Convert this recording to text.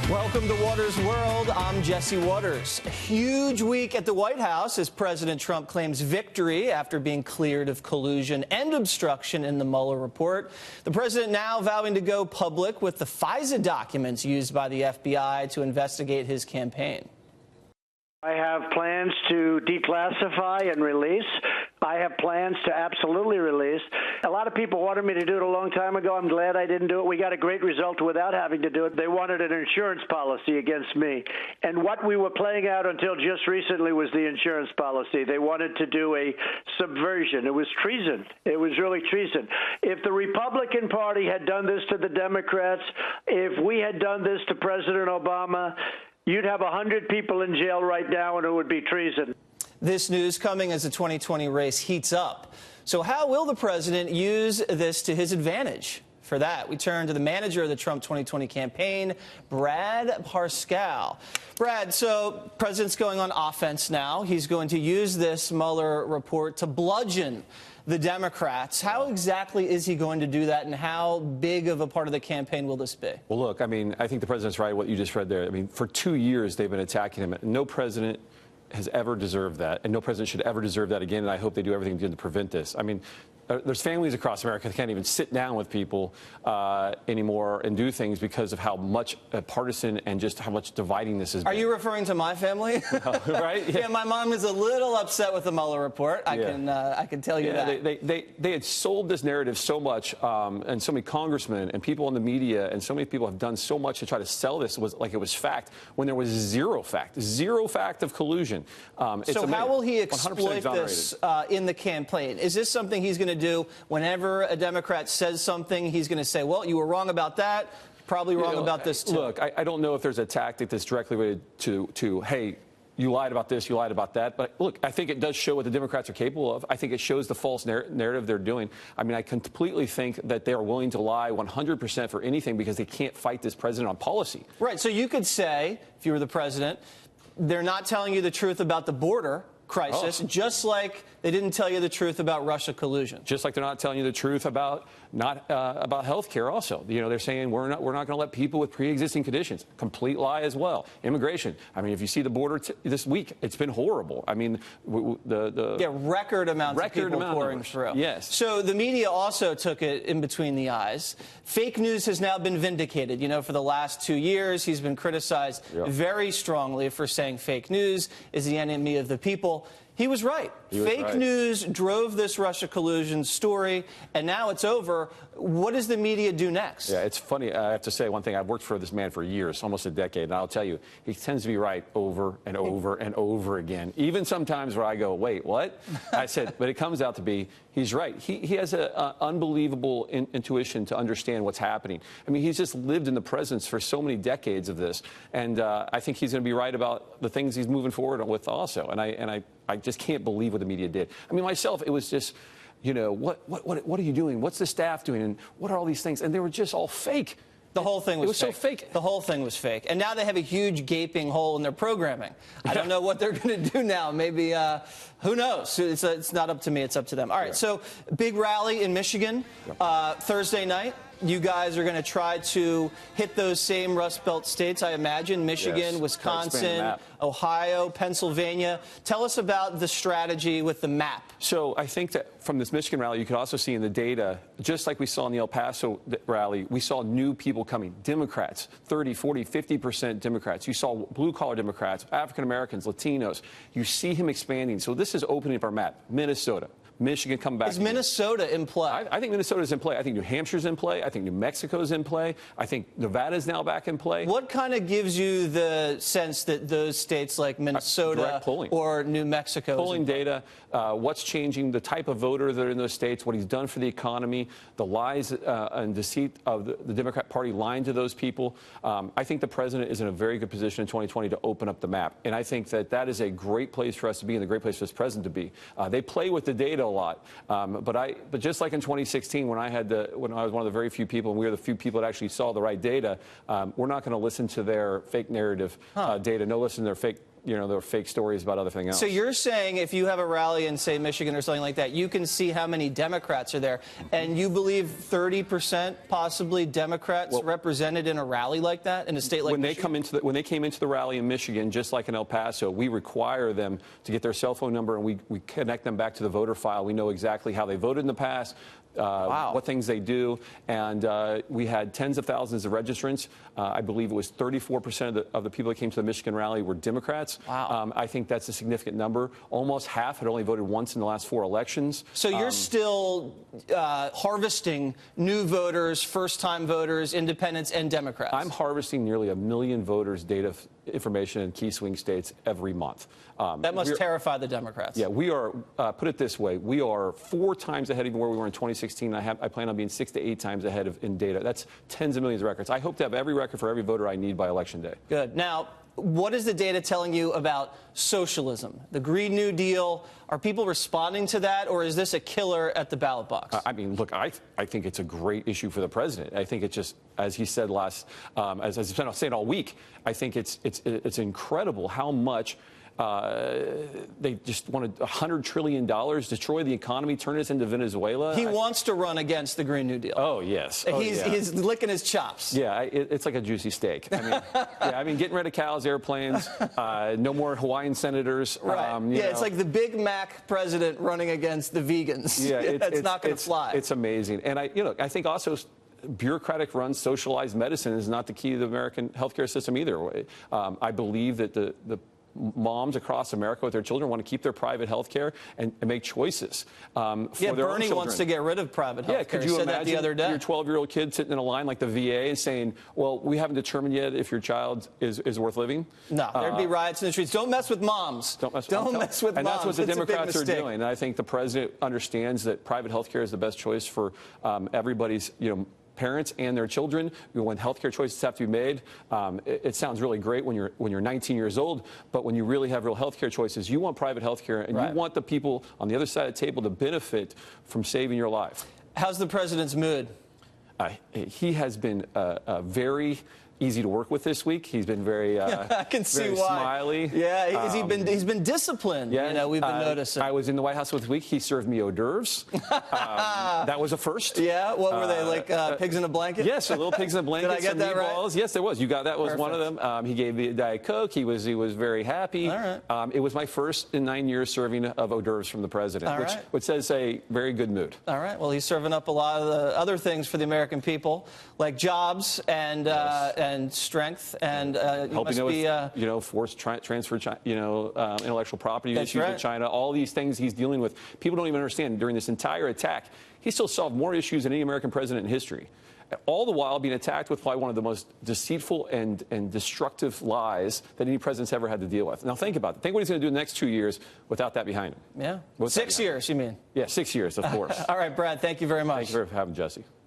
Welcome to Waters World. I'm Jesse Waters. A huge week at the White House as President Trump claims victory after being cleared of collusion and obstruction in the Mueller report. The president now vowing to go public with the FISA documents used by the FBI to investigate his campaign. I have plans to declassify and release. I have plans to absolutely release. A lot of people wanted me to do it a long time ago. I'm glad I didn't do it. We got a great result without having to do it. They wanted an insurance policy against me. And what we were playing out until just recently was the insurance policy. They wanted to do a subversion. It was treason. It was really treason. If the Republican Party had done this to the Democrats, if we had done this to President Obama, you'd have 100 people in jail right now, and it would be treason. This news coming as the 2020 race heats up. So how will the president use this to his advantage? For that, we turn to the manager of the Trump 2020 campaign, Brad Parscale. Brad, so president's going on offense now. He's going to use this Mueller report to bludgeon the Democrats. How exactly is he going to do that, and how big of a part of the campaign will this be? Well, look, I mean, I think the president's right, what you just read there. I mean, for 2 years they've been attacking him. No president has ever deserved that, and no president should ever deserve that again, and I hope they do everything to prevent this. I mean, there's families across America that can't even sit down with people anymore and do things because of how much partisan and just how much dividing this is. Are you referring to my family? Right? Yeah, my mom is a little upset with the Mueller report. I can tell you that. They had sold this narrative so much, and so many congressmen and people in the media and so many people have done so much to try to sell this like it was fact when there was zero fact of collusion. So how will he exploit this in the campaign? Is this something he's going to do whenever a Democrat says something? He's going to say, well, you were wrong about that, probably wrong about this too. Look, I don't know if there's a tactic that's directly related to hey, you lied about this, you lied about that. But look, I think it does show what the Democrats are capable of. I think it shows the false narrative they're doing. I mean, I completely think that they are willing to lie 100% for anything because they can't fight this president on policy. Right. So you could say, if you were the president, they're not telling you the truth about the border crisis, just like they didn't tell you the truth about Russia collusion. Just like they're not telling you the truth about about health care also. You know, they're saying we're not going to let people with pre-existing conditions. Complete lie as well. Immigration. I mean, if you see the border this week, it's been horrible. I mean, record amounts of people pouring through. Yes. So the media also took it in between the eyes. Fake news has now been vindicated. You know, for the last 2 years, he's been criticized very strongly for saying fake news is the enemy of the people. He was right. Fake news drove this Russia collusion story, and now it's over. What does the media do next? Yeah, it's funny. I have to say one thing. I've worked for this man for years, almost a decade, and I'll tell you, he tends to be right over and over and over again. Even sometimes where I go, wait, what? I said, but it comes out to be he's right. He has an unbelievable intuition to understand what's happening. I mean, he's just lived in the presence for so many decades of this, and I think he's going to be right about the things he's moving forward with also. And I just can't believe what the media did. I mean, myself, it was just, you know, what are you doing? What's the staff doing? And what are all these things? And they were just all fake. The whole thing was fake. So fake. The whole thing was fake. And now they have a huge gaping hole in their programming. I don't know what they're going to do now. Maybe, who knows? It's not up to me. It's up to them. All right, so big rally in Michigan Thursday night. You guys are going to try to hit those same Rust Belt states, I imagine, Michigan, Wisconsin, Ohio, Pennsylvania. Tell us about the strategy with the map. So I think that from this Michigan rally, you could also see in the data, just like we saw in the El Paso rally, we saw new people coming. Democrats, 30, 40, 50% Democrats. You saw blue-collar Democrats, African-Americans, Latinos. You see him expanding. So this is opening up our map. Minnesota. Michigan come back. Is Minnesota in play? I think Minnesota's in play. I think New Hampshire's in play. I think New Mexico's in play. I think Nevada's now back in play. What kind of gives you the sense that those states like Minnesota or New Mexico? Polling data, what's changing, the type of voter that are in those states, what he's done for the economy, the lies and deceit of the Democrat Party lying to those people. I think the president is in a very good position in 2020 to open up the map. And I think that is a great place for us to be and a great place for this president to be. They play with the data a lot. But just like in 2016, when I was one of the very few people, and we were the few people that actually saw the right data, we're not going to listen to their fake narrative data. No, listen to their fake there were fake stories about other things else. So you're saying if you have a rally in, say, Michigan or something like that, you can see how many Democrats are there, and you believe 30% possibly Democrats represented in a rally like that in a state like Michigan? When they came into the rally in Michigan, just like in El Paso, we require them to get their cell phone number, and we connect them back to the voter file. We know exactly how they voted in the past. What things they do, and we had tens of thousands of registrants. I believe it was 34% of the people that came to the Michigan rally were Democrats. Wow. I think that's a significant number. Almost half had only voted once in the last 4 elections. So you're still harvesting new voters, first-time voters, independents, and Democrats. I'm harvesting nearly 1 million voters' data information in key swing states every month. That must terrify the Democrats. Yeah, we are, put it this way, we are 4 times ahead of where we were in 2016. I plan on being 6 to 8 times ahead in data. That's tens of millions of records. I hope to have every record for every voter I need by Election Day. Good. Now, what is the data telling you about socialism? The Green New Deal, are people responding to that, or is this a killer at the ballot box? I mean, look, I think it's a great issue for the president. I think it's just, as he said as I've been saying all week, I think it's incredible how much they just wanted $100 trillion, destroy the economy, turn us into Venezuela. He wants to run against the Green New Deal. Oh, yes. He's licking his chops. Yeah, it's like a juicy steak. I mean, getting rid of cows, airplanes, no more Hawaiian senators. Right. It's like the Big Mac president running against the vegans. Yeah, it's not going to fly. It's amazing. And I think also bureaucratic-run socialized medicine is not the key to the American healthcare system either. I believe that the moms across America with their children want to keep their private health care and make choices for their own children. Bernie wants to get rid of private health care. Could you imagine the other day? Your 12-year-old kid sitting in a line like the VA and saying, well, we haven't determined yet if your child is worth living? No, there'd be riots in the streets. Don't mess with moms. Don't mess with moms. And that's what the Democrats are doing. And I think the president understands that private health care is the best choice for everybody's, parents and their children. When healthcare choices have to be made, it sounds really great when you're 19 years old, but when you really have real healthcare choices, you want private healthcare, and you want the people on the other side of the table to benefit from saving your life. How's the president's mood? He has been very easy to work with this week. He's been very, I can see very why. Smiley. Yeah, he's been disciplined. Yeah, we've been noticing. I was in the White House this week. He served me hors d'oeuvres. That was a first. Yeah, what were they, like pigs in a blanket? Yes, a little pigs in a blanket. Did I get that meatballs. right? Yes, there was. You got that. Was Perfect. one of them. He gave me a Diet Coke. He was very happy. All right. It was my first in 9 years serving of hors d'oeuvres from the president, which says a very good mood. All right. Well, he's serving up a lot of the other things for the American people, like jobs and strength. And helping with forced transfer, intellectual property issues with China, all these things he's dealing with. People don't even understand. During this entire attack, he still solved more issues than any American president in history. All the while being attacked with probably one of the most deceitful and destructive lies that any president's ever had to deal with. Now think about it. Think what he's going to do in the next 2 years without that behind him. Yeah. 6 years, you mean? Yeah, 6 years, of course. All right, Brad, thank you very much. Thank you for having Jesse.